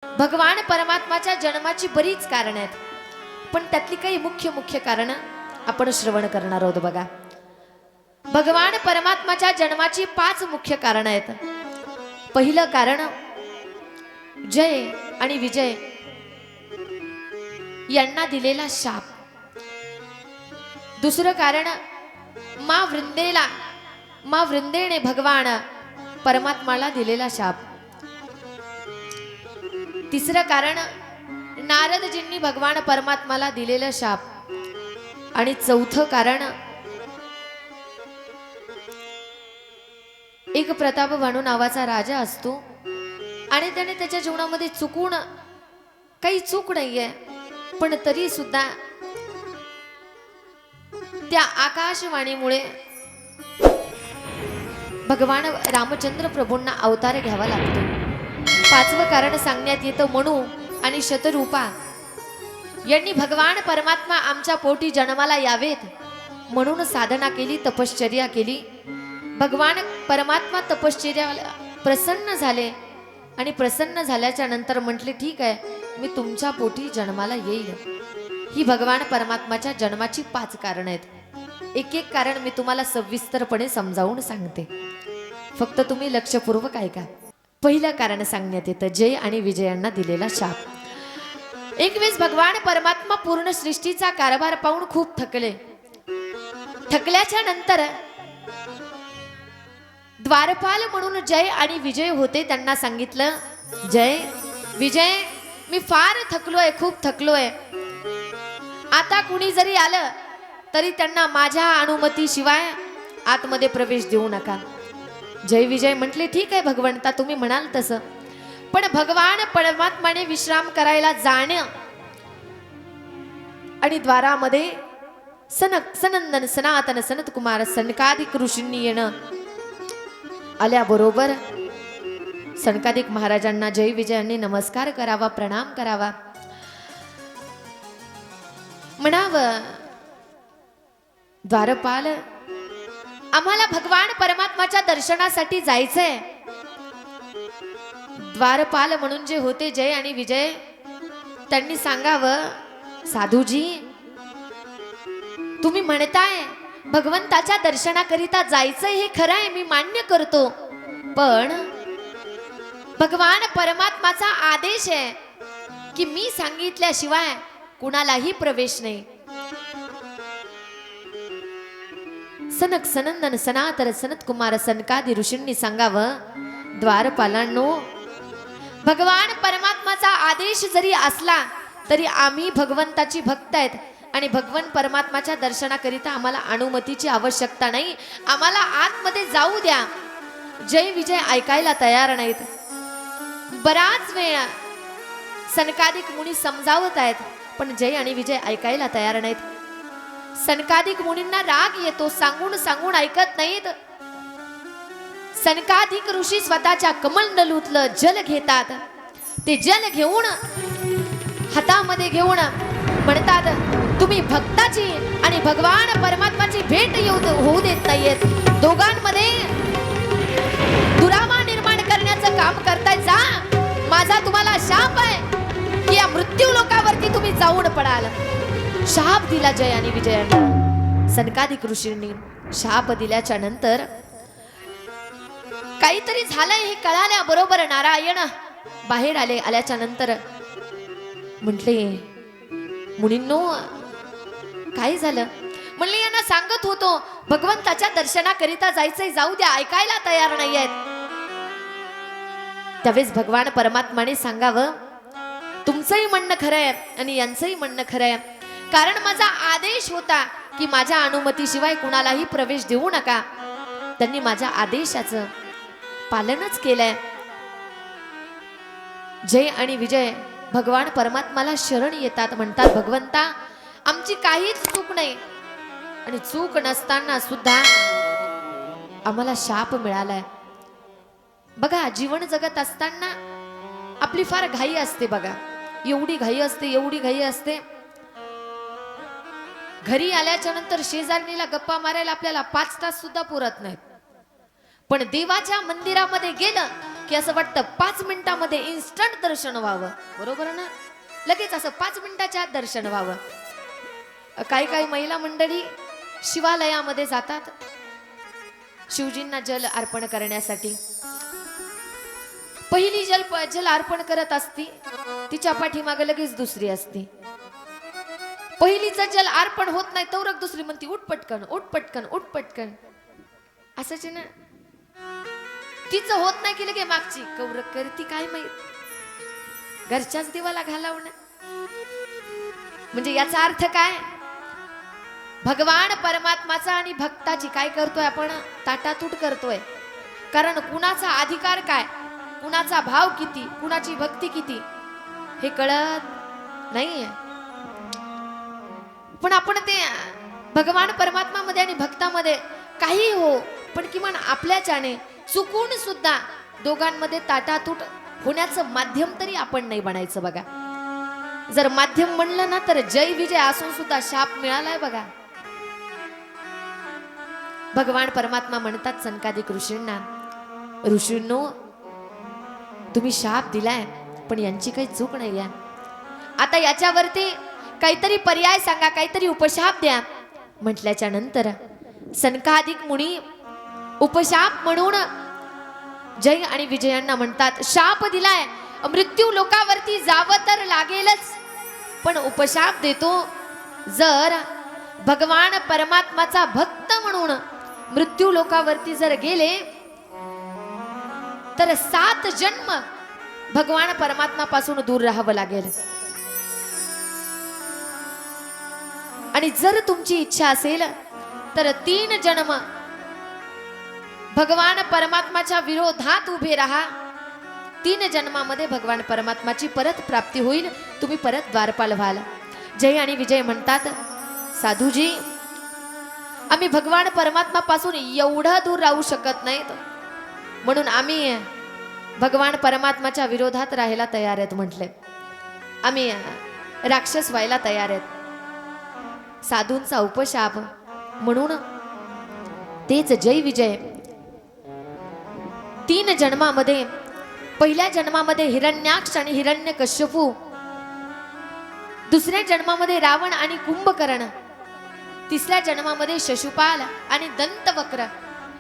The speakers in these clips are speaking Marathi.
भगवान परमात्माच्या जन्माची बरीच कारण आहेत, पण त्यातली काही मुख्य कारण आपण श्रवण करणार आहोत. बघा, भगवान परमात्माच्या जन्माची 5 मुख्य कारण आहेत. पहिलं कारण जय आणि विजय यांना दिलेला शाप. दुसरं कारण माँ वृंदेने भगवान परमात्माला दिलेला शाप. तिसरं कारण नारदजींनी भगवान परमात्माला दिलेला शाप. आणि चौथं कारण एक प्रतापभानू नावाचा राजा असतो आणि त्याने त्याच्या जीवनामध्ये चुकून काही चूक नाहीये, पण तरी सुद्धा त्या आकाशवाणीमुळे भगवान रामचंद्र प्रभूंना अवतार घ्यावा लागतो. 5वं कारण सांगण्यात येतं, मनू आणि शतरूपा यांनी भगवान परमात्मा आमच्या पोटी जन्माला यावेत म्हणून साधना केली, तपश्चर्या केली. भगवान परमात्मा तपश्चर्याला प्रसन्न झाले आणि प्रसन्न झाल्याच्या नंतर म्हटले, ठीक आहे, मी तुमच्या पोटी जन्माला येईल. ही भगवान परमात्माच्या जन्माची 5 कारण आहेत. एक एक कारण मी तुम्हाला सविस्तरपणे समजावून सांगते, फक्त तुम्ही लक्षपूर्वक ऐका. पहिलं कारण सांगण्यात येतं, जय आणि विजयांना दिलेला शाप. एक वेळेस भगवान परमात्मा पूर्ण सृष्टीचा कारभार पाहून खूप थकले. थकल्याच्या नंतर द्वारपाल म्हणून जय आणि विजय होते, त्यांना सांगितलं, जय विजय, मी फार थकलोय, खूप थकलोय. आता कुणी जरी आलं तरी त्यांना माझ्या अनुमतीशिवाय आतमध्ये प्रवेश देऊ नका. जय विजय म्हटले, ठीक आहे भगवंता, तुम्ही म्हणाल तसं. पण भगवान परमात्माने विश्राम करायला जाणं आणि द्वारामध्ये सनंदन सनातन सनत कुमार सनकादिक ऋषींनी येणं आल्याबरोबर सनकादिक महाराजांना जय विजयांनी नमस्कार करावा, प्रणाम करावा, म्हणावं, द्वारपाल, आम्हाला भगवान परमात्माच्या दर्शनासाठी जायचंय. द्वारपाल म्हणून जे होते जय आणि विजय, त्यांनी सांगावं, साधूजी, तुम्ही म्हणताय भगवंताच्या दर्शनाकरिता जायचंय, हे खरं आहे, मी मान्य करतो. पण भगवान परमात्माचा आदेश आहे की मी सांगितल्याशिवाय कुणालाही प्रवेश नाही. सनक सनंदन सनातन सनत कुमार सनकादी ऋषींनी सांगावं, द्वारपालांनो, भगवान परमात्माचा आदेश जरी असला तरी आम्ही भगवंताची भक्त आहेत आणि भगवान परमात्माच्या दर्शनाकरिता आम्हाला अनुमतीची आवश्यकता नाही, आम्हाला आतमध्ये जाऊ द्या. जय विजय ऐकायला तयार नाहीत. बराच वेळ सनकादिक मुनी समजावत आहेत, पण जय आणि विजय ऐकायला तयार नाहीत. सनकादिक मुनींना राग येतो, सांगून ऐकत नाहीत. सनकादिक ऋषी स्वतःच्या कमंडलूतलं जल घेतात. ते जल घेऊन हातामध्ये घेऊन म्हणतात, तुम्ही भक्ताची आणि भगवान परमात्माची भेट होऊ देत नाहीयेत. दोघांमध्ये दुरावा निर्माण करण्याचं काम करताय. जा, माझा तुम्हाला शाप आहे की या मृत्यू लोकावरती तुम्ही जाऊन पडाल. शाप दिला जय आणि विजयांना. सनकादिक ऋषींनी शाप दिल्याच्या नंतर काहीतरी झालंय हे कळाल्याबरोबर नारायण बाहेर आले. आल्याच्या नंतर म्हटले, मुनींनो, काय झालं? म्हणले, यांना सांगत होतो भगवंताच्या दर्शनाकरिता जायचंय, जाऊ द्या, ऐकायला तयार नाही आहेत. त्यावेळेस भगवान परमात्माने सांगावं, तुमचंही म्हणणं खरं आहे आणि यांचंही म्हणणं खरं आहे, कारण माझा आदेश होता की माझ्या अनुमतीशिवाय कुणालाही प्रवेश देऊ नका. त्यांनी माझ्या आदेशाचं पालनच केलंय. जय आणि विजय भगवान परमात्माला शरण येतात, म्हणतात, भगवंता, आमची काहीच चूक नाही आणि चूक नसताना सुद्धा आम्हाला शाप मिळालाय. बघा, जीवन जगत असताना आपली फार घाई असते. बघा, एवढी घाई असते. घरी आल्याच्या नंतर शेजारणीला गप्पा मारायला आपल्याला 5 तास सुद्धा पुरत नाहीत. पण देवाच्या मंदिरामध्ये गेलं की असं वाटतं 5 मिनिटामध्ये इन्स्टंट दर्शन व्हावं, बरोबर ना? लगेच असं 5 मिनिटाच्या आत दर्शन व्हावं. काही काही महिला मंडळी शिवालयामध्ये जातात शिवजींना जल अर्पण करण्यासाठी. पहिली जल अर्पण करत असती, तिच्या पाठीमागे लगेच दुसरी असती. पहिलीचं जल अर्पण होत नाही तोरक दुसरी म्हणती उठ पटकन उठ पटकन उठ पटकन. असंच ना, तिचं होत नाही की लगे मागची कौरक करती काय माहित, घरच्याच देवाला घालवणं. म्हणजे याचा अर्थ काय, भगवान परमात्माचा आणि भक्ताची काय करतोय आपण, ताटातूट करतोय. कारण कुणाचा अधिकार काय, कुणाचा भाव किती, कुणाची भक्ती किती हे कळत नाहीये. पण आपण ते भगवान परमात्मामध्ये आणि भक्तामध्ये काही हो, पण किमान आपल्याच्याने चुकून सुद्धा दोघांमध्ये ताटातूट होण्याचं माध्यम तरी आपण नाही बनायचं बघा. जर माध्यम म्हणलं ना तर जय विजय असून सुद्धा शाप मिळालाय बघा. भगवान परमात्मा म्हणतात सनकादिक ऋषींना, ऋषींनो तुम्ही शाप दिलाय पण यांची काही चूक नाही आहे. आता याच्यावरती काहीतरी पर्याय सांगा, काहीतरी उपशाप द्या. म्हटल्याच्या नंतर सनकादिक मुनी उपशाप म्हणून जय आणि विजयांना म्हणतात, शाप दिलाय मृत्यू लोकावरती जावं तर लागेलच, पण उपशाप देतो, जर भगवान परमात्माचा भक्त म्हणून मृत्यू लोकावरती जर गेले तर 7 जन्म भगवान परमात्मापासून दूर राहावं लागेल. आणि जर तुमची इच्छा असेल तर 3 जन्म भगवान परमात्माच्या विरोधात उभे राहा. 3 जन्मामध्ये भगवान परमात्माची परत प्राप्ती होईल, तुम्ही परत द्वारपाल व्हाल. जय आणि विजय म्हणतात, साधूजी आम्ही भगवान परमात्मापासून एवढं दूर राहू शकत नाहीत, म्हणून आम्ही भगवान परमात्माच्या विरोधात राहायला तयार आहेत. म्हटले आम्ही राक्षस व्हायला तयार आहेत. साधूंचा उपशाप म्हणून तेच जय विजय 3 जन्मामध्ये, पहिल्या जन्मामध्ये हिरण्याक्ष आणि हिरण्यकश्यपू, दुसऱ्या जन्मामध्ये रावण आणि कुंभकर्ण, तिसऱ्या जन्मामध्ये शशुपाल आणि दंतवक्र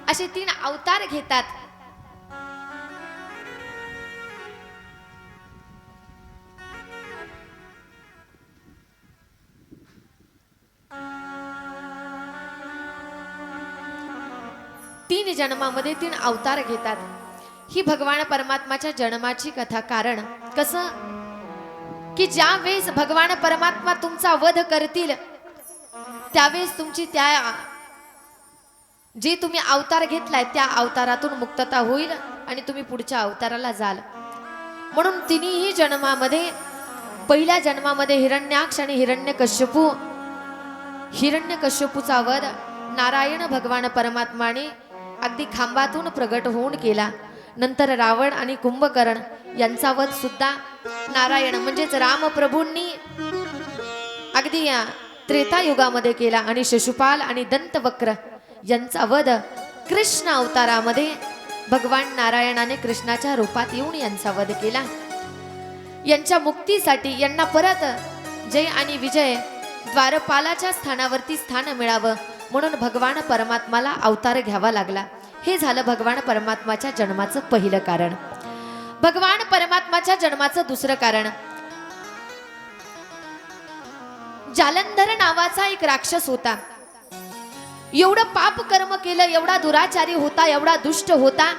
असे 3 अवतार घेतात. तीन जन्मामध्ये 3 अवतार घेतात. ही भगवान परमात्माच्या जन्माची कथा. कारण कसं की ज्या वेळेस भगवान परमात्मा तुमचा वध करतील त्यावेळेस तुमची त्या जे तुम्ही अवतार घेतलाय त्या अवतारातून मुक्तता होईल आणि तुम्ही पुढच्या अवताराला जाल. म्हणून तिन्ही जन्मामध्ये, पहिल्या जन्मामध्ये हिरण्याक्ष आणि हिरण्यकश्यपू, हिरण्यकश्यपूचा वध नारायण भगवान परमात्माने अगदी खांबातून प्रगट होऊन केला. नंतर रावण आणि कुंभकर्ण यांचा वध सुद्धा नारायण म्हणजेच रामप्रभूंनी अगदी त्रेता युगामध्ये केला. आणि शिशुपाल आणि दंतवक्र यांचा वध कृष्ण अवतारामध्ये भगवान नारायणाने कृष्णाच्या रूपात येऊन यांचा वध केला. यांच्या मुक्तीसाठी यांना परत जय आणि विजय द्वारपालाच्या स्थानावरती स्थान मिळावं म्हणून भगवान परमात्माला अवतार घ्यावा लागला. हे झालं भगवान परमात्माच्या जन्माचं पहिलं कारण. भगवान परमात्माच्या जन्माचं दुसरं कारण, जालंधर नावाचा एक राक्षस होता. एवढं पाप कर्म केलं, एवढा दुराचारी होता, एवढा दुष्ट होता.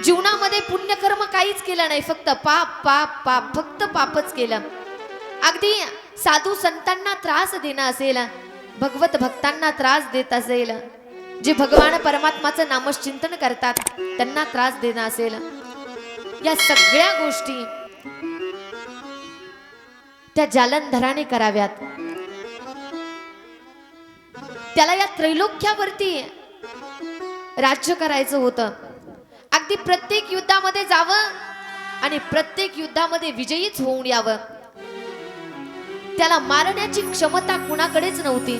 जीवनामध्ये पुण्यकर्म काहीच केलं नाही, फक्त पाप पाप पाप, फक्त पापच केलं. अगदी साधू संतांना त्रास देणं असेल, भगवत भक्तांना त्रास देत असेल, जे भगवान परमात्माचं नामचिंतन करतात त्यांना त्रास देणं असेल, या सगळ्या गोष्टी त्या जालंधराने कराव्यात. त्याला या त्रैलोक्यावरती राज्य करायचं होतं. अगदी प्रत्येक युद्धामध्ये जावं आणि प्रत्येक युद्धामध्ये विजयीच होऊन यावं. त्याला मारण्याची क्षमता कुणाकडेच नव्हती.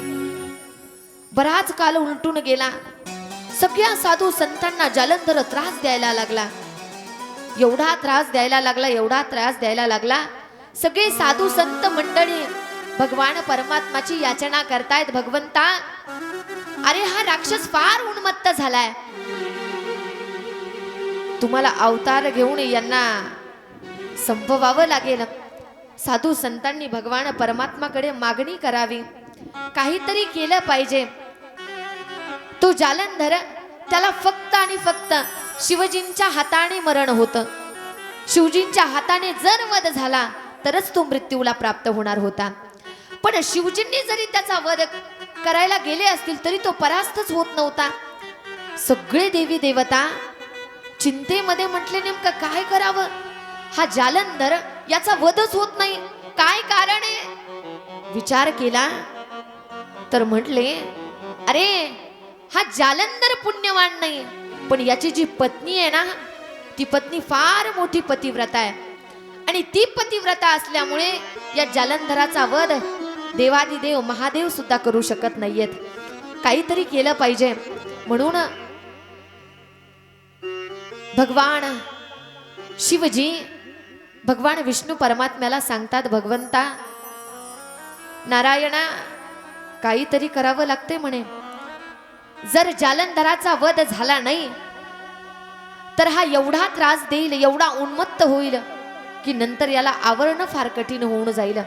बराच काल उलटून गेला, सगळ्या साधू संतांना जालंधर त्रास द्यायला लागला. एवढा त्रास द्यायला लागला, एवढा त्रास द्यायला लागला. सगळे साधू संत मंडळी भगवान परमात्माची याचना करतायत. भगवंता, अरे हा राक्षस फार उन्मत्त झालाय, तुम्हाला अवतार घेऊन यांना संपवावं लागेल. साधू संतांनी भगवान परमात्माकडे मागणी करावी, काहीतरी केलं पाहिजे. तो जालंधर, त्याला फक्त आणि फक्त शिवजींच्या हाताने मरण होतं. शिवजींच्या हाताने जर वध झाला तरच तो मृत्यूला प्राप्त होणार होता. पण शिवजींनी जरी त्याचा वध करायला गेले असतील तरी तो परास्तच होत नव्हता. सगळे देवी देवता चिंतेमध्ये म्हटले, नेमकं काय करावं? हा जालंधर, याचा वधच होत नाही, काय कारण आहे? विचार केला तर म्हटले, अरे हा जालंधर पुण्यवान नाही, पण याची जी पत्नी आहे ना, ती पत्नी फार मोठी पतिव्रता आहे. आणि ती पतिव्रता असल्यामुळे या जालंधराचा वध देवादिदेव महादेव सुद्धा करू शकत नाहीयेत. काहीतरी केलं पाहिजे. म्हणून भगवान शिवजी भगवान विष्णू परमात्म्याला सांगतात, भगवंता नारायणा, काहीतरी करावं लागते म्हणे. जर जालंधराचा वध झाला नाही तर हा एवढा त्रास देईल, एवढा उन्मत्त होईल की नंतर याला आवरणं फार कठीण होऊन जाईल.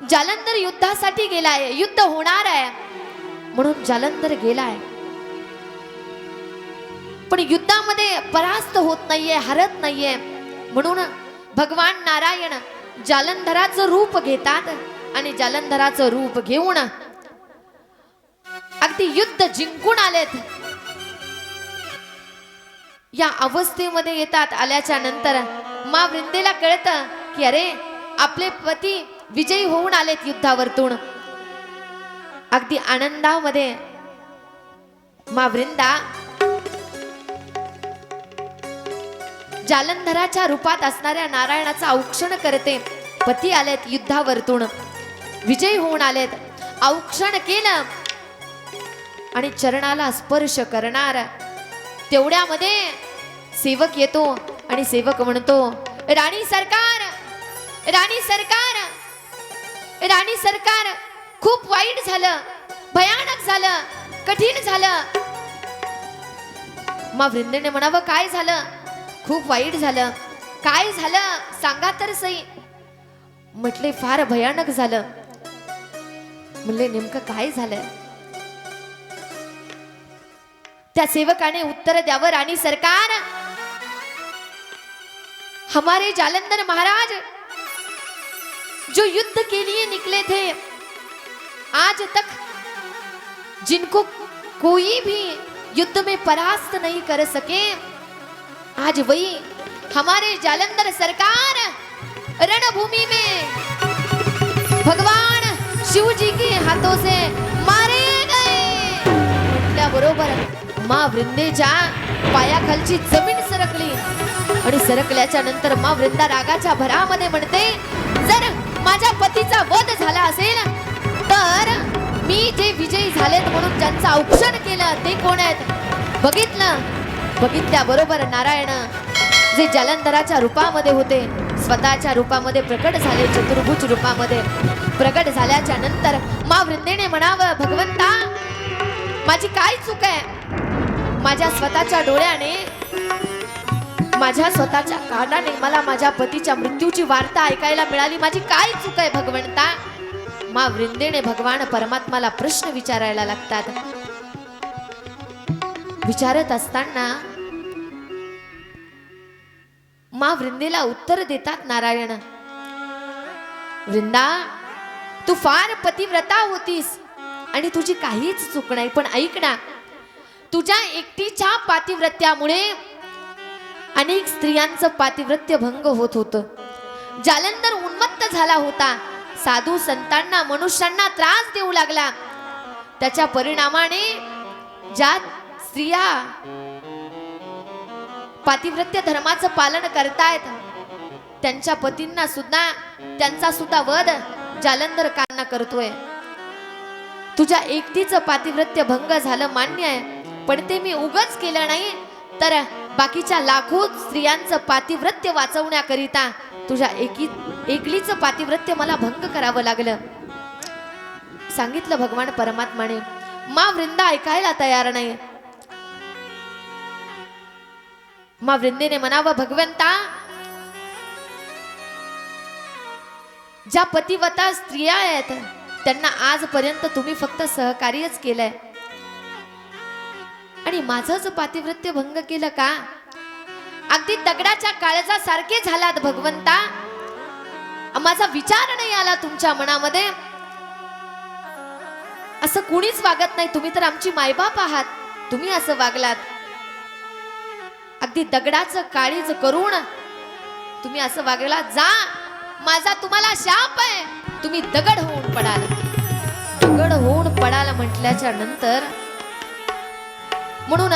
जालंधर युद्धासाठी गेलाय, युद्ध होणार आहे म्हणून जालंधर गेलाय, पण युद्धामध्ये परास्त होत नाहीये, हरत नाहीये. म्हणून भगवान नारायण जालंधराचं रूप घेतात आणि जालंधराचं रूप घेऊन अगदी युद्ध जिंकून आलेत. या अवस्थेमध्ये येतात. आल्याच्या नंतर मा वृंदेला कळतं की अरे आपले पती विजयी होऊन आलेत युद्धावरतून. अगदी आनंदामध्ये मा वृंदा जालंधराच्या रूपात असणाऱ्या नारायणाचा औक्षण करते. पती आलेत युद्धावरतून, विजयी होऊन आलेत. औक्षण केलं आणि चरणाला स्पर्श करणार तेवढ्यामध्ये सेवक येतो आणि सेवक म्हणतो, राणी सरकार, राणी सरकार, राणी सरकार, खूप वाईट झालं, भयानक झालं, कठीण झालं. मा वृंदेने म्हणावं, काय झालं? खूप वाईट झालं. काय झालं सांगा तर सई. म्हटले फार भयानक झालं. म्हणले नेमकं काय झालं? त्या सेवकाने उत्तर द्यावं, राणी सरकार, हमारे जालंधर महाराज जो युद्ध के लिए निकले थे, आज तक जिनको कोई भी युद्ध में परास्त नहीं कर सके, आज वही हमारे जालंधर सरकार रणभूमि में भगवान शिव जी के हाथों से मारे गए. म्हटल्याबरोबर मा वृंदेच्या पायाखालची जमीन सरकली आणि सरकल्याच्या नंतर मा वृंदा रागाच्या भरामध्ये म्हणते, जर माझ्या पतीचा वध झाला असेल तर मी जे विजयी झालेत म्हणून ज्यांचं औक्षण केलं ते कोण आहेत? बघितल्याबरोबर नारायण जे जालंधराच्या रूपामध्ये होते स्वतःच्या रूपामध्ये प्रकट झाले, चतुर्भुज रूपामध्ये प्रकट झाल्याच्या नंतर मा वृंदेने म्हणावं, भगवंता माझी काय चूक आहे? माझ्या स्वतःच्या डोळ्याने, माझ्या स्वतःच्या कानाने मला माझ्या पतीच्या मृत्यूची वार्ता ऐकायला मिळाली. माझी काय चूक आहे भगवंता? मा वृंदेने भगवान परमात्माला प्रश्न विचारायला लागतात. विचारत असताना मा वृंदेला उत्तर देतात नारायण, वृंदा तू फार पतिव्रता होतीस आणि तुझी काहीच चूक नाही, पण ऐक ना, तुझ्या एकटीच्या पातिव्रत्यामुळे अनेक स्त्रियांचं पातिव्रत्य भंग होत होतं. जालंधर उन्मत्त झाला होता, साधू संतांना मनुष्यांना त्रास देऊ लागला. त्याच्या परिणामाने ज्या स्त्रिया पातिव्रत्य धर्माचं पालन करतायत त्यांच्या पतींना सुद्धा, त्यांचा सुद्धा वध जालंधर कांना करतोय. तुझ्या एकटीचं पातिव्रत्य भंग झालं मान्य आहे, पण ते मी उगाच केलं नाही, तर बाकीच्या लाखो स्त्रियांचं पातिव्रत्य वाचवण्याकरिता तुझ्या एकलीचं पातिव्रत्य मला भंग करावं लागलं. सांगितलं भगवान परमात्माने. मा वृंदा ऐकायला तयार नाही. मा वृंदेने म्हणावं, भगवंता, ज्या पतिव्रता स्त्रिया आहेत त्यांना आजपर्यंत तुम्ही फक्त सहकार्यच केलंय, आणि माझंच पातिव्रत्य भंग केलं का? अगदी दगडाच्या काळजासारखे झालात भगवंता. माझा विचार नाही आला तुमच्या मनामध्ये. असं कुणीच वागत नाही. तुम्ही तर आमची मायबाप आहात, तुम्ही असं वागलात. अगदी दगडाचं काळीज करून तुम्ही असं वागलात. जा, माझा तुम्हाला शाप आहे, तुम्ही दगड होऊन पडाल. दगड होऊन पडाल म्हटल्याच्या नंतर, म्हणून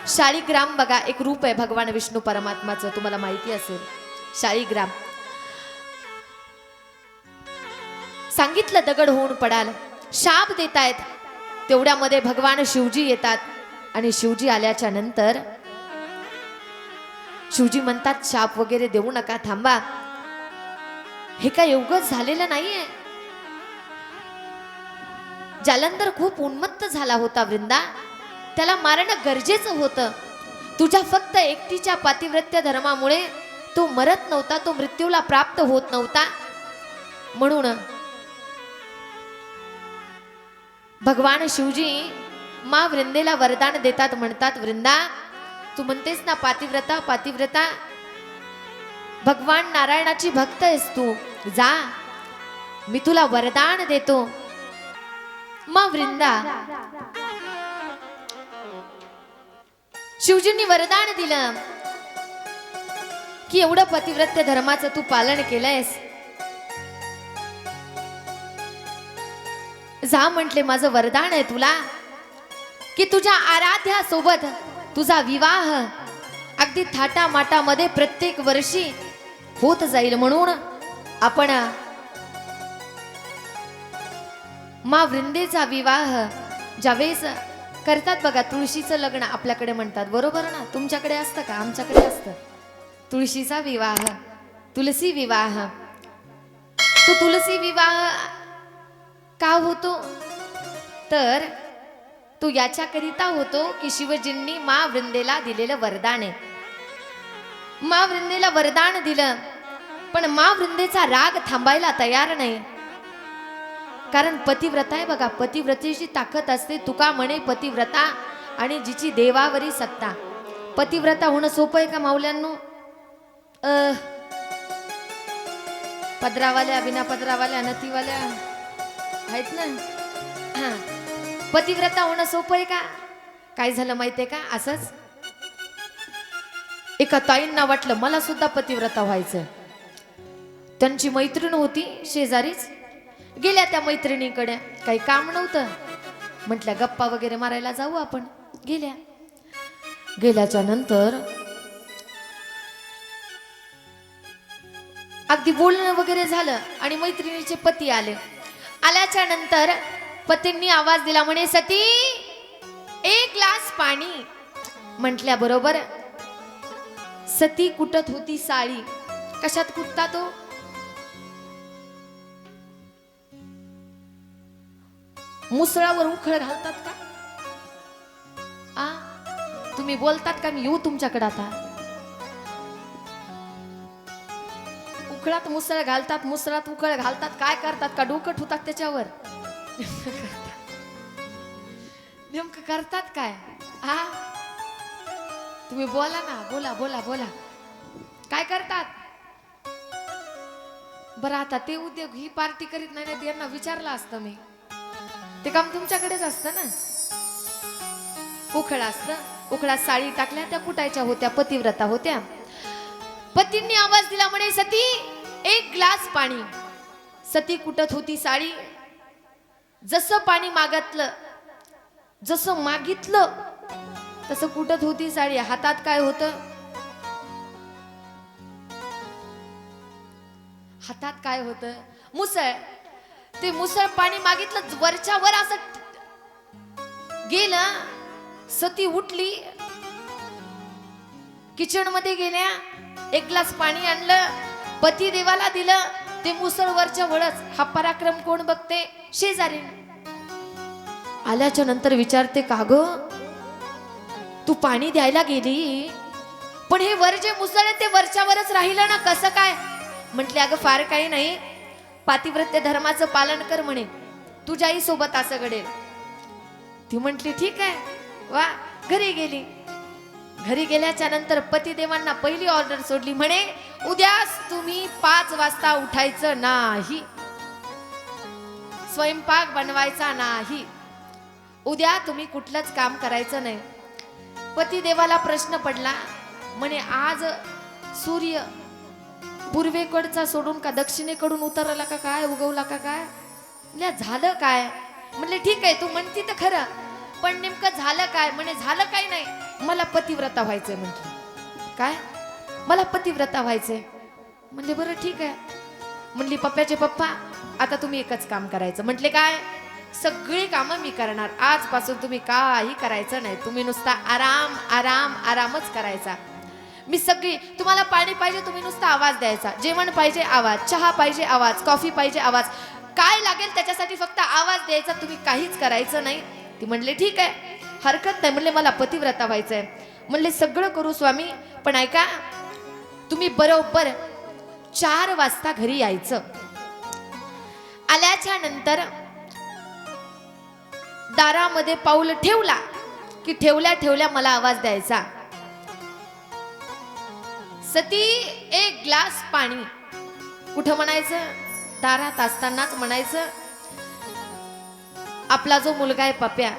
शाळीग्राम बघा, एक रूप आहे भगवान विष्णू परमात्माचं, तुम्हाला माहिती असेल. शाळीग्राम सांगितलं दगड होऊन पडाल, शाप देतायत. तेवढ्यामध्ये भगवान शिवजी येतात, आणि शिवजी आल्याच्या नंतर शिवजी म्हणतात, शाप वगैरे देऊ नका, थांबा, हे काय एवढंच झालेलं नाहीये. जालंधर खूप उन्मत्त झाला होता वृंदा, त्याला मारणं गरजेचं होतं. तुझ्या फक्त एकटीच्या पातिव्रत्य धर्मामुळे तो मरत नव्हता, तो मृत्यूला प्राप्त होत नव्हता. म्हणून भगवान शिवजी मा वृंदेला वरदान देतात. म्हणतात, वृंदा, तू म्हणतेस ना पातिव्रता पातिव्रता, भगवान नारायणाची भक्त आहेस तू, जा, मी तुला वरदान देतो. मा वृंदा, शिवजींनी वरदान दिलं की एवढं पतिव्रत्य धर्माचं तू पालन केलंयस, जा म्हटले, माझं वरदान आहे तुला की तुझ्या आराध्या सोबत तुझा विवाह अगदी थाटामाटामध्ये प्रत्येक वर्षी होत जाईल. म्हणून आपण मा वृंदेचा विवाह ज्यावेळेस करतात बघा, तुळशीचं लग्न आपल्याकडे म्हणतात, बरोबर ना? तुमच्याकडे असतं का? आमच्याकडे असतं तुळशीचा विवाह, तुलसी विवाह. तो तुलसी विवाह का होतो? तर तो याच्याकरिता होतो की शिवजींनी मा वृंदेला दिलेलं वरदान आहे. मा वृंदेला वरदान दिलं, पण मा वृंदेचा राग थांबायला तयार नाही. कारण पतिव्रता आहे बघा, पतिव्रतेची ताकद असते. तुका म्हणे पतिव्रता आणि जिची देवावरी सत्ता. पतिव्रता होणं सोपं आहे का माऊल्यांनो? पदरावाल्या, बिना पदरावाल्या, नथीवाल्या आहेत ना. हा, पतिव्रता होणं सोपं आहे का? काय झालं माहितीये का? असंच एका ताईंना वाटलं मला सुद्धा पतिव्रता व्हायचं. त्यांची मैत्रीण होती शेजारीच, गेल्या त्या मैत्रिणीकडे, काही काम नव्हतं, म्हटल्या गप्पा वगैरे मारायला जाऊ आपण. गेल्याच्या नंतर अगदी बोलणं वगैरे झालं, आणि मैत्रिणीचे पती आले. आल्याच्या नंतर पतींनी आवाज दिला, म्हणे सती, एक ग्लास पाणी. म्हटल्या बरोबर सती कुटत होती साळी. कशात कुटता तो? मुसळावर उखळ घालतात का? तुम्ही बोलतात का? मी येऊ तुमच्याकडे आता. उखळात मुसळ घालतात, मुसळात उखळ घालतात, काय करतात का? डोकं ठुतात त्याच्यावर. नेमकं करतात काय? तुम्ही बोला ना, बोला बोला बोला, काय करतात? बरं, आता ते उद्योग ही पार्टी करीत नाही, यांना विचारलं असतं मी. ते काम तुमच्याकडेच असतं ना. उखळ असतं, उखळात साळी टाकल्या, त्या कुटायच्या होत्या, पतिव्रता होत्या. पतींनी आवाज दिला, म्हणे सती, एक ग्लास पाणी. सती कुटत होती साळी. जसं पाणी मागितलं तसं कुटत होती साळी. हातात काय होतं? हातात काय होतं? मुसळ. ते मुसळ पाणी मागितलं, वरच्या वर असं गेला. सती उठली, किचन मध्ये गेल्या, एक ग्लास पाणी आणलं, पती देवाला दिलं. ते मुसळवरच्या वळच. हा पराक्रम कोण बघते? शेजारी. आल्याच्या नंतर विचारते, का ग तू पाणी द्यायला गेली, पण हे वर जे मुसळ आहे ते वरच्यावरच राहिलं ना, कसं काय? म्हटले, अगं फार काही नाही, पातिव्रत्य धर्माचं पालन कर म्हणे, तुझ्या आई सोबत असं घडेल. ती म्हटली ठीक आहे, वा. घरी गेली. घरी गेल्याच्या नंतर पतिदेवांना पहिली ऑर्डर सोडली, म्हणे उद्याच तुम्ही 5 वाजता उठायचं नाही, स्वयंपाक बनवायचा नाही, उद्या तुम्ही कुठलंच काम करायचं नाही. पतिदेवाला प्रश्न पडला, म्हणे आज सूर्य पूर्वेकडचा सोडून का दक्षिणेकडून उतरला का काय, उगवला का काय? झालं काय? म्हणले ठीक आहे, तू म्हणती तर खरं, पण नेमकं झालं काय? म्हणे झालं काही नाही, मला पतिव्रता व्हायचंय. म्हटली काय? मला पतिव्रता व्हायचंय. म्हणले बरं ठीक आहे. म्हणली पप्पाचे पप्पा, आता तुम्ही एकच काम करायचं. म्हटले काय? सगळी कामं मी करणार, आजपासून तुम्ही काही करायचं नाही, तुम्ही नुसता आराम आराम आरामच करायचा. मी सगळी, तुम्हाला पाणी पाहिजे तुम्ही नुसता आवाज द्यायचा, जेवण पाहिजे आवाज, चहा पाहिजे आवाज, कॉफी पाहिजे आवाज, काय लागेल त्याच्यासाठी फक्त आवाज द्यायचा, तुम्ही काहीच करायचं नाही. ती म्हणले ठीक आहे, हरकत नाही. म्हणले मला पतिव्रता व्हायचंय. म्हणले सगळं करू स्वामी, पण ऐका, तुम्ही बरोबर 4 वाजता घरी यायचं. आल्याच्या नंतर दारामध्ये पाऊल ठेवला की ठेवल्या ठेवल्या मला आवाज द्यायचा. सती 1 ग्लास पाणी. कुठं म्हणायचं? दारात असतानाच म्हणायचं. आपला जो मुलगा आहे पप्या,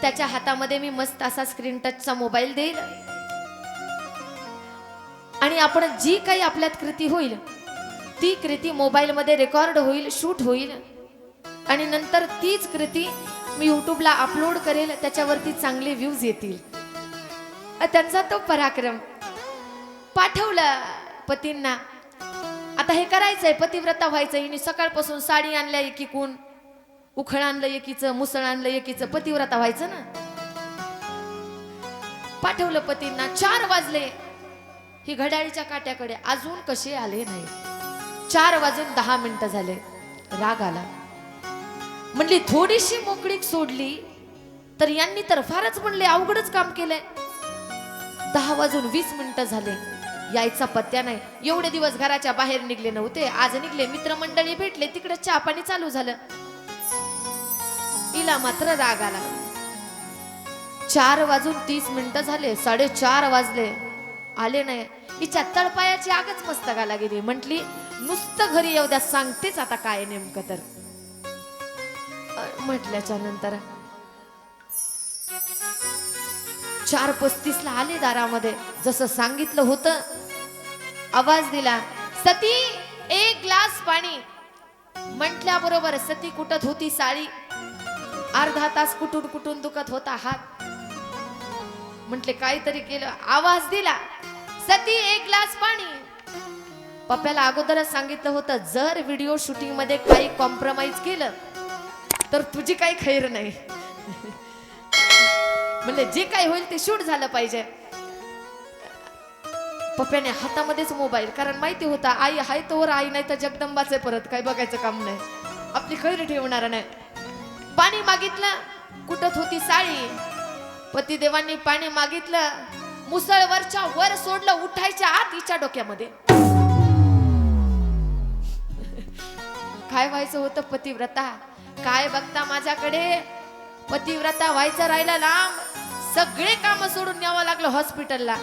त्याच्या हातामध्ये मी मस्त असा स्क्रीन टचचा मोबाईल देईल आणि आपण जी काही आपल्यात कृती होईल ती कृती मोबाईल मध्ये रेकॉर्ड होईल, शूट होईल आणि नंतर तीच कृती मी युट्यूबला अपलोड करेल, त्याच्यावरती चांगले व्ह्यूज येतील. त्यांचा तो पराक्रम. पाठवलं पतींना. आता हे करायचंय, पतिव्रता व्हायचंय. हिने सकाळपासून साडी आणल्या एकीकून, उखळ आणलं एकीचं, मुसळ आणलं एकीचं, पतिव्रता व्हायचं ना. पाठवलं पतींना. 4 वाजले. ही घड्याळीच्या काट्याकडे अजून कसे आले नाही. 4 वाजून 10 मिनिटं झाले. राग आला. म्हणली थोडीशी मोकळीक सोडली तर यांनी तर फारच म्हणले अवघडच काम केलंय. 10 वाजून 20 मिनिटं झाले, यायचा पत्त्या नाही. एवढे दिवस घराच्या बाहेर निघले नव्हते, आज निघले, मित्रमंडळी भेटले, तिकडे चहा पाणी चालू झालं. हिला मात्र राग आला. 4 वाजून 30 मिनिटं झाले, 4:30 वाजले, आले नाही. हिच्या तळपायाची आगच मस्तकाला गेली. म्हटली नुसतं घरी येऊ द्या, सांगतेच आता काय नेमकं. तर म्हटल्याच्या नंतर 4:35 आले दारामध्ये. जसं सांगितलं होतं, आवाज दिला, सती 1 ग्लास पाणी. म्हटल्याबरोबर सती कुटत होती साडी. अर्धा तास कुटून कुटून दुखत होता हात. म्हटले काहीतरी केलं. आवाज दिला, सती 1 ग्लास पाणी. पप्प्याला अगोदरच सांगितलं होतं, जर व्हिडिओ शूटिंग मध्ये काही कॉम्प्रोमाइज केलं तर तुझी काही खैर नाही. म्हणजे जे काही होईल ते शूट झालं पाहिजे. पप्प्याने हातामध्येच मोबाईल, कारण माहिती होता आई हाय तोवर आई, नाही तर जगदंबाचे परत काही बघायचं काम नाही, आपली खैर ठेवणार नाही. पाणी मागितलं, कुटत होती साडी. पतिदेवांनी पाणी मागितलं, मुसळवरच्या वर सोडलं, उठायच्या आत हिच्या डोक्यामध्ये. काय व्हायचं होतं? पतिव्रता. काय बघता माझ्याकडे? पतिव्रता व्हायचं राहिलं लांब, सगळे काम सोडून न्यावं लागलं हॉस्पिटलला.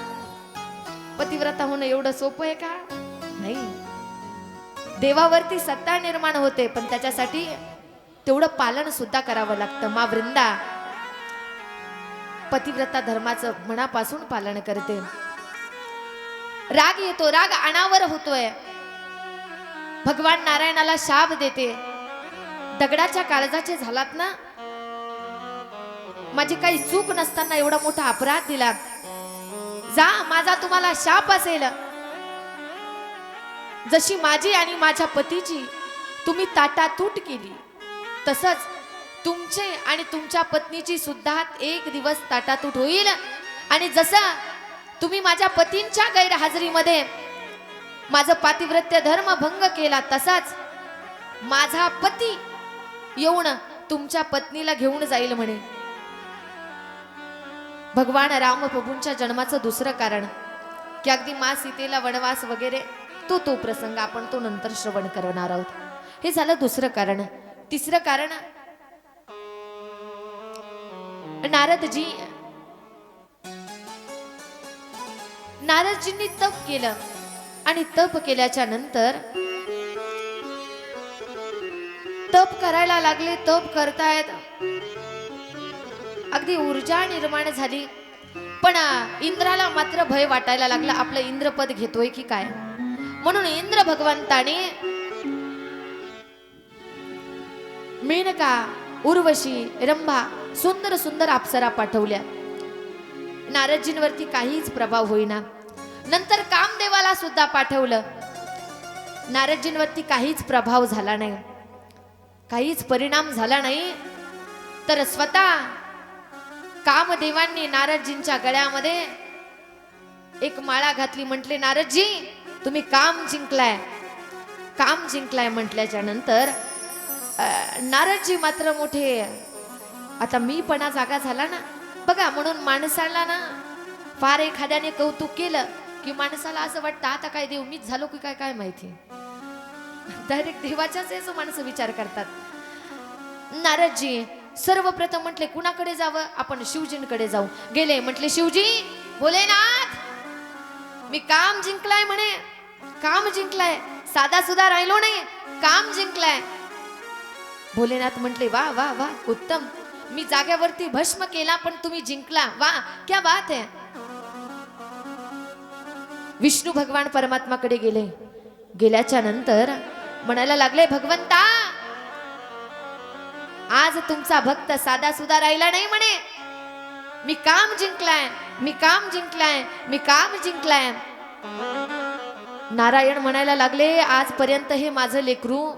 पतिव्रता होणं एवढं सोपं आहे का? नाही. देवावरती सत्ता निर्माण होते, पण त्याच्यासाठी तेवढं पालन सुद्धा करावं लागतं. मा वृंदा पतिव्रता धर्माचं मनापासून पालन करते. राग येतो, राग अनावर होतोय. भगवान नारायणाला शाप देते, दगडाच्या काळजाचे झालात ना, माझी काही चूक नसताना एवढा मोठा अपराध दिला, जा माझा तुम्हाला शाप असेल. जशी माझी आणि माझ्या पतीची तुम्ही ताटातूट केली, तसंच तुमचे आणि तुमच्या पत्नीची सुद्धा एक दिवस ताटातूट होईल आणि जसं तुम्ही माझ्या पतींच्या गैरहजेरीमध्ये माझं पातिव्रत्य धर्म भंग केला तसाच माझा पती येऊन तुमच्या पत्नीला घेऊन जाईल म्हणे. भगवान राम प्रभूंच्या जन्माचं दुसरं कारण की अगदी मा सीतेला वनवास वगैरे तो प्रसंग आपण तो नंतर श्रवण करणार आहोत. हे झालं दुसरं कारण. तिसरं कारण नारदजींनी तप केलं आणि तप केल्याच्या नंतर तप करायला लागले. तप करतायत अगदी ऊर्जा निर्माण झाली. पण इंद्राला मात्र भय वाटायला लागला, आपलं इंद्रपद घेतोय की काय. म्हणून इंद्र भगवंताने मेनका, उर्वशी, रंभा सुंदर सुंदर अप्सरा पाठवल्या. नारदजींवरती काहीच प्रभाव होईना. नंतर कामदेवाला सुद्धा पाठवलं. नारदजींवरती काहीच प्रभाव झाला नाही, काहीच परिणाम झाला नाही. तर स्वतः कामदेवांनी नारदजींच्या गळ्यामध्ये एक माळा घातली. म्हटले, नारदजी तुम्ही काम जिंकलाय. काम जिंकलाय म्हटल्याच्या नंतर नारदजी मात्र मोठे, आता मीपणा जागा झाला ना बघा. म्हणून माणसाला ना फार एखाद्याने कौतुक केलं की माणसाला असं वाटतं आता काय देव मीच झालो की काय काय माहिती. डायरेक्ट देवाच्याच याचा माणसं विचार करतात. नारदजी सर्वप्रथम म्हटले कुणाकडे जावं, आपण शिवजींकडे जाऊ. गेले, म्हटले शिवजी भोलेनाथ मी काम जिंकलाय म्हणे. काम जिंकलाय, साधा सुद्धा राहिलो नाही, काम जिंकलाय. भोलेनाथ म्हटले वा वा वा उत्तम, मी जाग्यावरती भस्म केला पण तुम्ही जिंकला, वा क्या बात आहे. विष्णू भगवान परमात्माकडे गेले. गेल्याच्या नंतर म्हणायला लागले, भगवंता आज तुमचा भक्त साधा सुद्धा राहिला नाही म्हणे. मी काम जिंकलाय, मी काम जिंकलाय, मी काम जिंकलाय. नारायण म्हणायला लागले, आजपर्यंत हे माझं लेकरू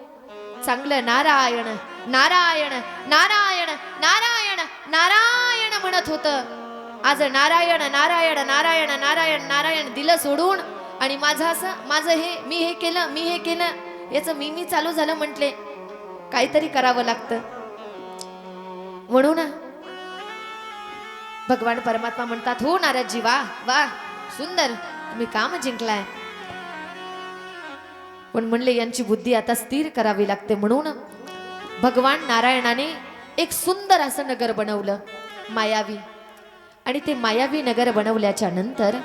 चांगलं नारायण नारायण नारायण नारायण नारायण म्हणत होतं. आज नारायण नारायण नारायण नारायण नारायण दिलं सोडून आणि माझं असं माझं हे मी हे केलं मी हे केलं याचं मी चालू झालं. म्हटले काहीतरी करावं लागतं. म्हणून भगवान परमात्मा म्हणतात, हो नारदजी वा वा सुंदर तुम्ही काम जिंकलाय. पण म्हणले यांची बुद्धी आता स्थिर करावी लागते. म्हणून भगवान नारायणाने एक सुंदर असं नगर बनवलं मायावी. आणि ते मायावी नगर बनवल्याच्या नंतर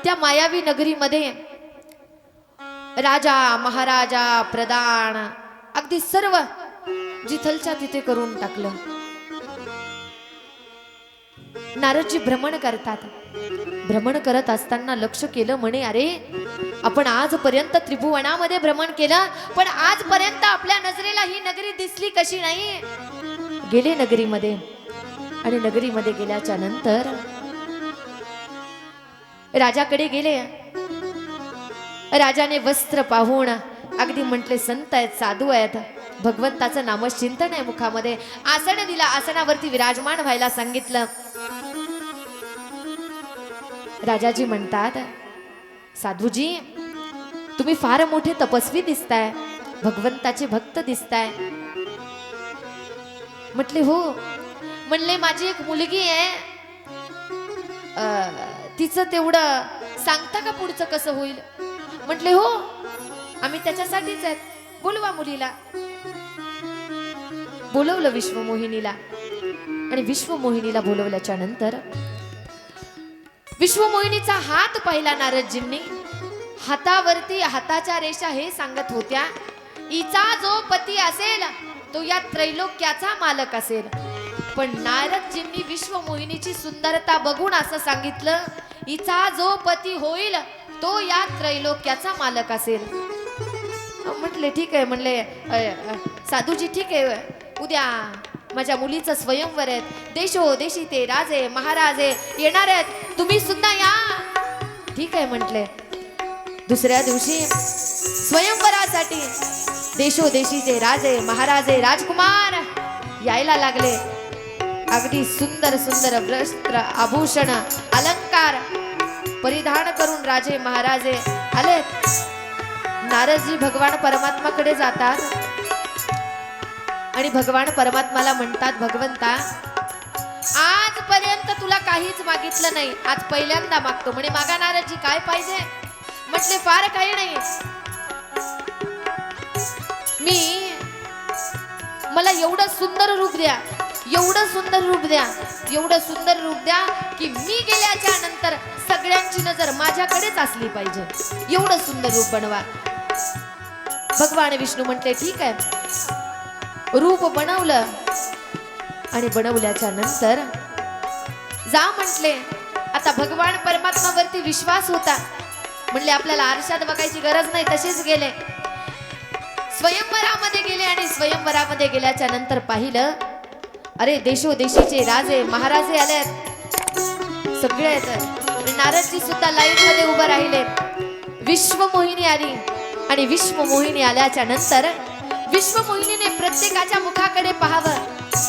त्या मायावी नगरीमध्ये राजा महाराजा प्रधान अगदी सर्व जिथलच्या तिथे करून टाकलं. नारदजी भ्रमण करतात. भ्रमण करत असताना लक्ष केलं, म्हणे अरे आपण आजपर्यंत त्रिभुवनामध्ये भ्रमण केलं पण आजपर्यंत आपल्या नजरेला ही नगरी दिसली कशी नाही. गेले नगरीमध्ये आणि नगरीमध्ये गेल्याच्या नंतर राजाकडे गेले. राजाने वस्त्र पाहून अगदी म्हटले संत आहेत, साधू आहेत, भगवंताचं नामचिंतन आहे मुखामध्ये. आसन दिला, आसनावरती विराजमान व्हायला सांगितलं. राजाजी म्हणतात, साधूजी तुम्ही फार मोठे तपस्वी दिसताय, भगवंताचे भक्त दिसताय. म्हटले हो. म्हणले माझी एक मुलगी आहे, तिचं तेवढं सांगता का पुढचं कसं होईल. म्हटले हो आम्ही त्याच्यासाठीच आहेत, बोलवा मुलीला. बोलवलं विश्वमोहिनीला. आणि विश्वमोहिनीला बोलवल्याच्या नंतर विश्वमोहिनीचा हात पाहिला नारदजींनी. हातावरती हाताच्या रेषा हे सांगत होत्या, हिचा जो पती असेल तो या त्रैलोक्याचा मालक असेल. पण नारदजींनी विश्वमोहिनीची सुंदरता बघून असं सांगितलं, हिचा जो पती होईल तो या त्रैलोक्याचा मालक असेल. म्हटले ठीक आहे. म्हणले साधूजी ठीक आहे, उद्या माझ्या मुलीचं स्वयंवर आहे, देशोदेशी ते राजे महाराजे येणार आहेत, तुम्ही सुद्धा या. ठीक आहे म्हटले. दुसऱ्या दिवशी स्वयंवरासाठी देशोदेशीचे राजे महाराजे राजकुमार यायला लागले. अगदी सुंदर सुंदर वस्त्र आभूषण अलंकार परिधान करून राजे महाराजे आले. नारदजी भगवान परमात्माकडे जातात आणि भगवान परमात्माला म्हणतात, भगवंता आजपर्यंत तुला काहीच मागितलं नाही, आज पहिल्यांदा मागतो. म्हणे मागा नारदजी, काय पाहिजे? म्हटले फार काही नाही, मला एवढं सुंदर रूप द्या, एवढं सुंदर रूप द्या, एवढं सुंदर रूप द्या की मी गेल्याच्या नंतर सगळ्यांची नजर माझ्याकडेच असली पाहिजे, एवढं सुंदर रूप बनवा. भगवान विष्णू म्हटले ठीक आहे. रूप बनवलं आणि बनवल्याच्या नंतर जा म्हटले. आता भगवान परमात्मावरती विश्वास होता. म्हणले आपल्याला आरशात बघायची गरज नाही, तसेच गेले. स्वयंवरामध्ये गेले आणि स्वयंवरामध्ये गेल्याच्या नंतर पाहिलं, अरे देशोदेशीचे राजे महाराजे आले, सगळे आहेत. आणि नारदजी सुद्धा लाईन मध्ये उभे राहिले. विश्वमोहिनी आली आणि विश्वमोहिनी आल्याच्या नंतर विश्वमोहिनीने प्रत्येकाच्या मुखाकडे पाहावं,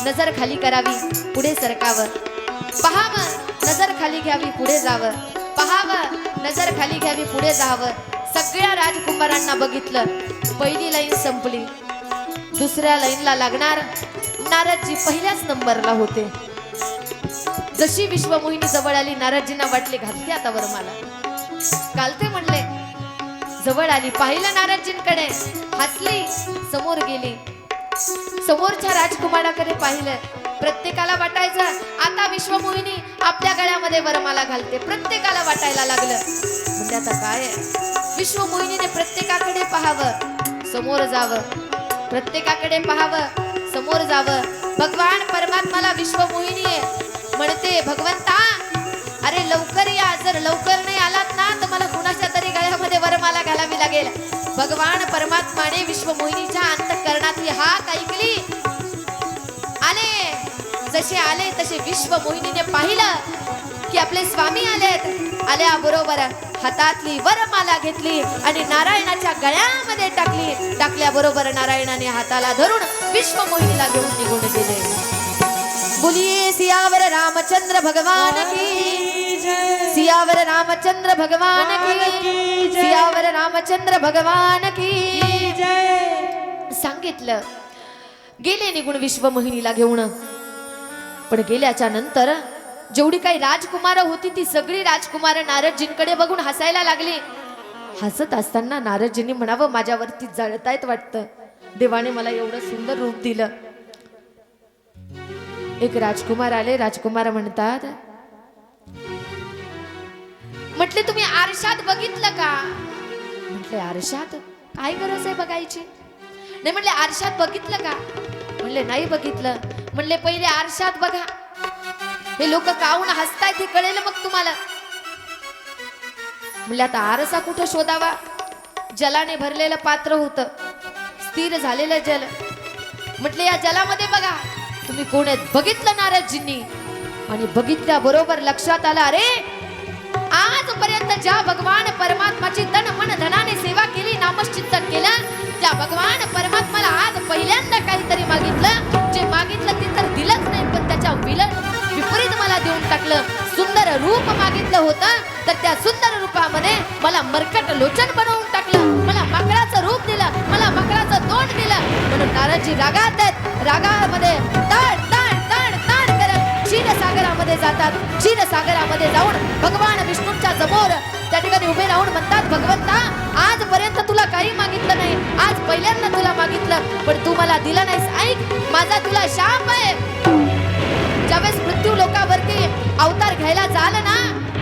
नजर खाली करावी, पुढे सरकावं, पाहावं, नजर खाली घ्यावी, पुढे जावं, पाहावं, नजर खाली घ्यावी, पुढे जावं. सगळ्या राजकुमारांना बघितलं. पहिली लाईन संपली, दुसऱ्या लाईनला लागणार. नारदजी पहिल्याच नंबरला होते. जशी विश्वमोहिनी जवळ आली, नारदजींना वाटले घालते आता वरमाला, घालते म्हणले. जवळ आली, पाहिलं नारदजींकडे, हसली, समोर गेली. समोरच्या राजकुमाराकडे पाहिलं. प्रत्येकाला वाटायचं आता विश्वमोहिनी आपल्या गळ्यामध्ये वरमाला घालते. प्रत्येकाला वाटायला लागलं, म्हणजे आता काय आहे? विश्वमोहिनीने प्रत्येकाकडे पाहावं, समोर जावं, प्रत्येकाकडे पाहावं, समोर जावं. भगवान परमात्माला विश्वमोहिनी म्हणते, भगवंता अरे लवकर या, जर लवकर नाही आलात ना तर मला कुणाच्या तरी गळ्यामध्ये वरमाला घालावी लागेल. भगवान परमात्माने विश्वमोहिनीच्या अंतःकरणातली हाक ऐकली. आले, जसे आले तसे विश्वमोहिनीने पाहिलं की आपले स्वामी आलेत. आल्याबरोबर हातातली वरमाला घेतली आणि नारायणाच्या गळ्यामध्ये टाकली. टाकल्याबरोबर नारायणाने हाताला धरून विश्वमोहिनीला घेऊन निघून गेले. बोलिए सियावर रामचंद्र भगवान की जय, सियावर रामचंद्र भगवान की जय, सियावर रामचंद्र भगवान की जय. सांगितलं, गेले निघून विश्वमोहिनीला घेऊन. पण गेल्याच्या नंतर जेवढी काही राजकुमार होती ती सगळी राजकुमार नारदजींकडे बघून हसायला लागली. हसत असताना नारदजींनी म्हणावं, माझ्यावरती जळतायत वाटतं, देवाने मला एवढं सुंदर रूप दिलं. एक राजकुमार आले. राजकुमार म्हणतात, म्हटले तुम्ही आरशात बघितलं का? म्हटले आरशात काय गरज आहे बघायची? नाही म्हणले आरशात बघितलं का? म्हणले नाही बघितलं. म्हणले पहिले आरशात बघा, हे लोक काहून हसतायत हे कळेल मग तुम्हाला. म्हणले आता आरसा कुठं शोधावा? जलाने भरलेलं पात्र होतं, स्थिर झालेलं जल. म्हटले या जलामध्ये बघा. तुम्ही कोण आहेत? बघितलं नारदजींनी. आणि बघितल्या बरोबर लक्षात आलं, अरे आजपर्यंत ज्या भगवान परमात्माची तन मन धनाने सेवा केली, नामचिंतन केलं, त्या भगवान परमात्माला आज पहिल्यांदा काहीतरी मागितलं. जे मागितलं ते तर दिलंच नाही, पण त्याच्या विपरीत मला देऊन टाकलं. सुंदर रूप मागितलं होतं, तर त्या सुंदर रूपामध्ये मला मरकट लोचन बनवून टाकलं. मला माकडाचं रूप दिलं, मला माकडाचं तोंड दिलं. म्हणून नारदजी रागात आहेत. रागामध्ये ताड ताड ताड ताड करत क्षीरसागरामध्ये जातात. क्षीरसागरामध्ये जाऊन भगवान विष्णूंच्या समोर त्या ठिकाणी उभे राहून म्हणतात, भगवंता आजपर्यंत तुला काही मागितलं नाही, आज पहिल्यांदा तुला मागितलं, पण तू मला दिलं नाहीस. ऐक, माझा तुला शाप आहे. ज्यावेळेस मृत्यू लोकावरती अवतार घ्यायला झालं ना,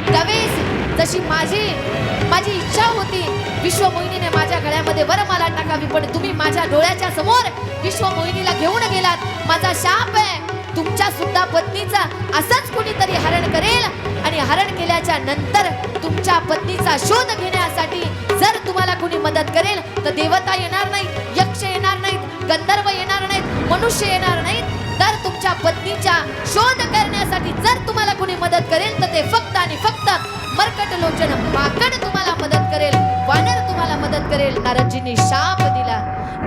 त्यावेळेस जशी माझी इच्छा होती, विश्वमोहिनीने माझ्या गळ्यामध्ये वरमाला टाकावी, पण तुम्ही माझ्या डोळ्याच्या समोर विश्वमोहिनीला घेऊन गेलात. माझा शाप आहे, तुमच्या सुद्धा पत्नीचा असंच कुणीतरी हरण करेल. आणि हरण केल्याच्या नंतर तुमच्या पत्नीचा शोध घेण्यासाठी जर तुम्हाला कुणी मदत करेल तर देवता येणार नाही, यक्ष येणार नाहीत, गंधर्व येणार नाहीत, मनुष्य येणार नाहीत. तर तुमच्या पत्नीचा शोध करण्यासाठी जर तुम्हाला कुणी मदत करेल तर ते फक्त आणि फक्त मरकट लोचन माकड तुम्हाला मदत करेल, वानर तुम्हाला मदत करेल. नारदजींनी शाप दिला.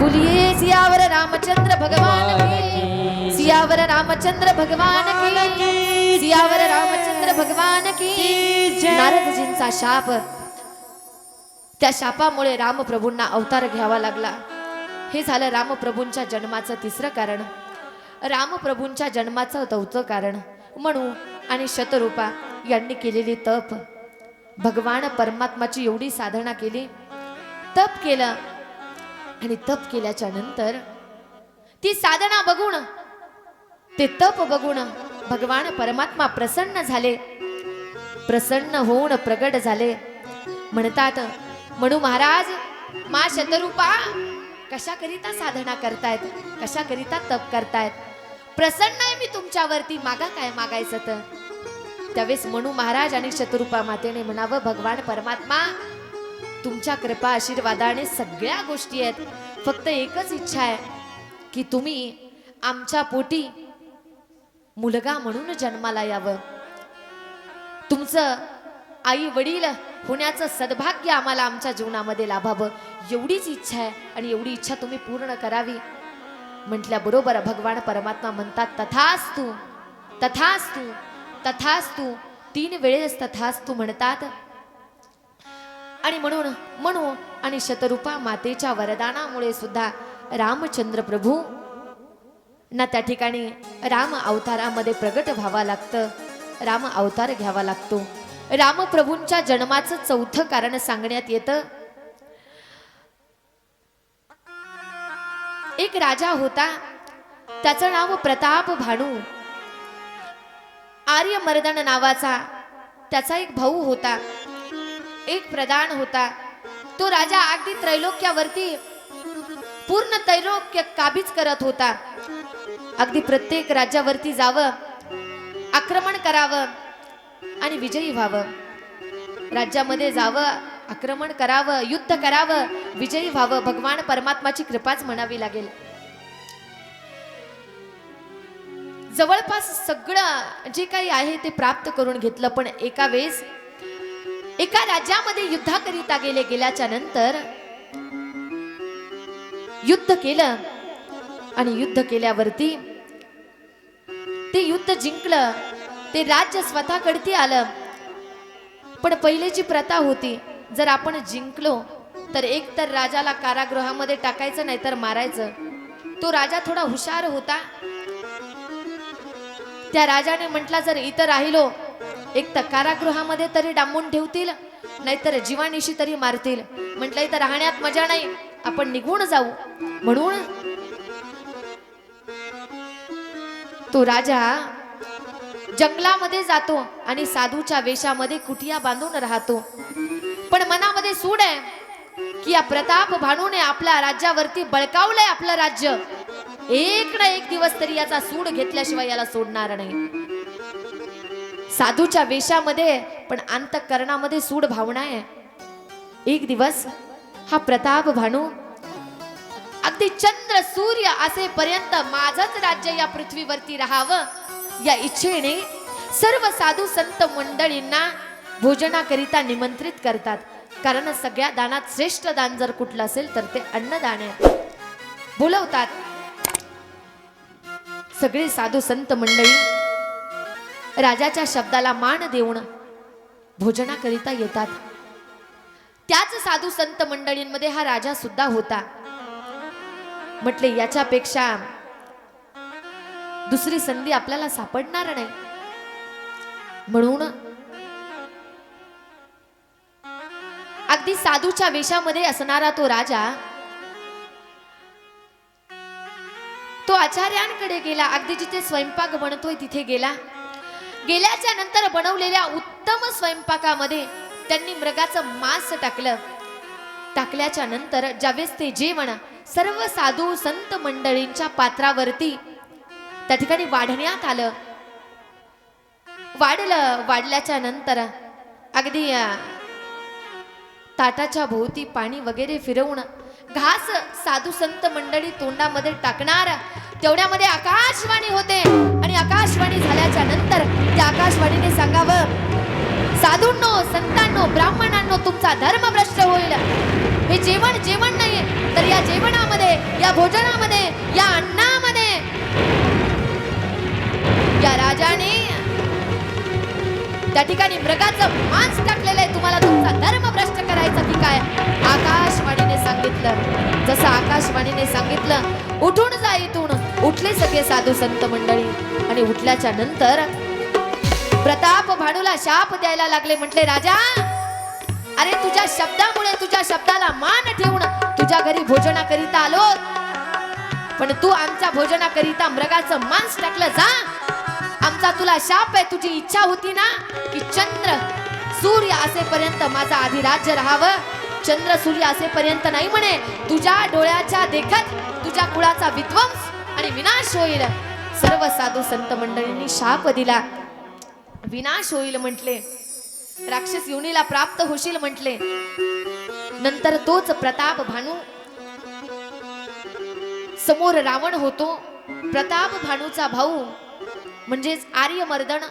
बोलिए सियावर रामचंद्र भगवान की सियावर रामचंद्र भगवान की, सियावर रामचंद्र भगवान की. नारदजींचा शाप, त्या शापामुळे रामप्रभूंना अवतार घ्यावा लागला. हे झालं रामप्रभूंच्या जन्माचं तिसरं कारण. रामप्रभूंच्या जन्माचं चौथं कारण म्हणू आणि शतरूपा यांनी केलेली तप. भगवान परमात्माची एवढी साधना केली, तप केलं, आणि तप केल्याच्या नंतर ती साधना बघून, ते तप बघून भगवान परमात्मा प्रसन्न झाले. प्रसन्न होऊन प्रगट झाले. म्हणतात, म्हणू महाराज, मा शतरूपा कशाकरिता साधना करतायत, कशाकरिता तप करतायत, प्रसन्न आहे मी तुमच्यावरती, मागा काय मागायचं तर. त्यावेळेस म्हणू महाराज आणि शतरूपा मातेने म्हणावं, भगवान परमात्मा तुमच्या कृपा आशीर्वादाने सगळ्या गोष्टी आहेत, फक्त एकच इच्छा आहे की तुम्ही आमच्या पोटी मुलगा म्हणून जन्माला यावं. तुमचं आई वडील होण्याचं सद्भाग्य आम्हाला आमच्या जीवनामध्ये लाभावं, एवढीच इच्छा आहे आणि एवढी इच्छा तुम्ही पूर्ण करावी. म्हटल्याबरोबर भगवान परमात्मा म्हणतात, तथास्तु तथास्तु तथास्तु. 3 वेळेस तथास्तु म्हणतात. आणि म्हणून आणि शतरूपा मातेच्या वरदानामुळे सुद्धा रामचंद्र प्रभू ना त्या ठिकाणी राम अवतारामध्ये प्रगट व्हावा लागतं, राम अवतार घ्यावा लागतो. रामप्रभूंच्या जन्माचं चौथं कारण सांगण्यात येतं. एक राजा होता, त्याचं नाव प्रताप भानू. आर्यमर्दन नावाचा त्याचा एक भाऊ होता, एक प्रधान होता. तो राजा अगदी त्रैलोक्यावरती पूर्ण त्रैलोक्य काबीज करत होता. अगदी प्रत्येक राज्यावरती जावं, आक्रमण करावं आणि विजयी व्हावं. राज्यामध्ये जावं, आक्रमण करावं, युद्ध करावं, विजयी व्हावं. भगवान परमात्माची कृपाच म्हणावी लागेल. जवळपास सगळं जे काही आहे ते प्राप्त करून घेतलं. पण एका वेळेस एका राज्यामध्ये युद्धाकरिता गेल्याच्या नंतर युद्ध केलं आणि युद्ध केल्यावरती ते युद्ध जिंकलं, ते राज्य स्वतःकडती आलं. पण पहिलेची प्रथा होती, जर आपण जिंकलो तर एक तर राजाला कारागृहामध्ये टाकायचं, नाही तर मारायचं. तो राजा थोडा हुशार होता. त्या राजाने म्हटला, जर इथं राहिलो एक तर कारागृहामध्ये तरी डांबून ठेवतील, नाहीतर जीवानिशी तरी मारतील. म्हटलं इथं राहण्यात मजा नाही, आपण निघून जाऊ. म्हणून तो राजा जंगलामध्ये जातो आणि साधूच्या वेशामध्ये कुटिया बांधून राहतो. पण मनामध्ये सूड आहे की या प्रताप भानूने आपल्या राज्यावरती बळकावलंय आपलं राज्य. एक ना एक दिवस तरी याचा सूड घेतल्याशिवाय याला सोडणार नाही. साधूच्या वेशामध्ये पण अंतःकरणामध्ये सूड भावना आहे. एक दिवस हा प्रताप भानू अगदी चंद्र सूर्य असेपर्यंत माझंच राज्य या पृथ्वीवरती राहावं या इच्छेने सर्व साधू संत मंडळींना भोजनाकरिता निमंत्रित करतात. कारण सगळ्या दानात श्रेष्ठ दान जर कुठलं असेल तर ते अन्नदान आहे. बोलवतात सगळे साधू संत मंडळी, राजाच्या शब्दाला मान देऊन भोजनाकरिता येतात. त्याच साधू संत मंडळींमध्ये हा राजा सुद्धा होता. म्हटले याच्यापेक्षा दुसरी संधी आपल्याला सापडणार नाही. म्हणून अगदी साधूच्या वेशामध्ये असणारा तो राजा तो आचार्यांकडे गेला. अगदी जिथे स्वयंपाक बनतोय तिथे गेला. गेल्याच्या नंतर बनवलेल्या उत्तम स्वयंपाकामध्ये त्यांनी मृगाचं मांस टाकलं. टाकल्याच्या नंतर ज्यावेळेस ते जेवण सर्व साधू संत मंडळींच्या पात्रावरती त्या ठिकाणी वाढण्यात आलं. वाढल्याच्या नंतर अगदी ताटाच्या भोवती पाणी वगैरे फिरवून घास साधू संत मंडळी तोंडामध्ये टाकणार. तेवढ्यामध्ये आकाशवाणी होते आणि आकाशवाणी झाल्याच्या नंतर त्या आकाशवाणीने सांगावं, साधूंनो, संतांनो, ब्राह्मणांनो, तुमचा धर्म भ्रष्ट होईल. हे जेवण नाही तर या जेवणामध्ये, या भोजनामध्ये, या अन्नामध्ये त्या ठिकाणी मृगाचं मांस टाकलेलं आहे, तुम्हाला तुमचा धर्म भ्रष्ट करायचा की काय? आकाशवाणीने सांगितलं. जसं आकाशवाणीने सांगितलं, उठून जा इथून. उठले सगळे साधू संत मंडळी आणि उठल्याच्या नंतर प्रताप भानूला शाप द्यायला लागले. म्हटले, राजा, अरे तुझ्या शब्दामुळे, तुझ्या शब्दाला मान ठेवून तुझ्या घरी भोजनाकरिता आलो, पण तू आमच्या भोजनाकरिता मृगाचं मांस टाकलं. जा, आमचा तुला शाप आहे. तुझी इच्छा होती ना की चंद्र सूर्य असेपर्यंत माझा अधिराज्य राहावं. चंद्र सूर्य असेपर्यंत नाही म्हणे. तुझ्या डोळ्याच्या देखत तुझ्या कुळाचा विध्वंस आणि विनाश होईल. सर्व साधू संत मंडळींनी शाप दिला. विनाश होईल म्हटले, राक्षस योनीला प्राप्त होशील म्हटले. नंतर तोच प्रताप भानू समोर रावण होतो. प्रताप भानूचा भाऊ म्हणजेच आर्यमर्दन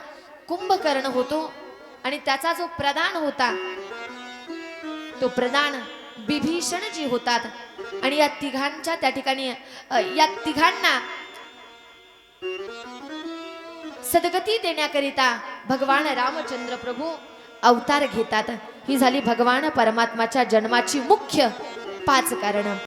कुंभकर्ण होतो आणि त्याचा जो प्रधान होता तो प्रधान बिभीषण जी होतात. आणि या तिघांच्या त्या ठिकाणी या तिघांना सद्गती देण्याकरिता भगवान रामचंद्र प्रभू अवतार घेतात. ही झाली भगवान परमात्माच्या जन्माची मुख्य 5 कारण.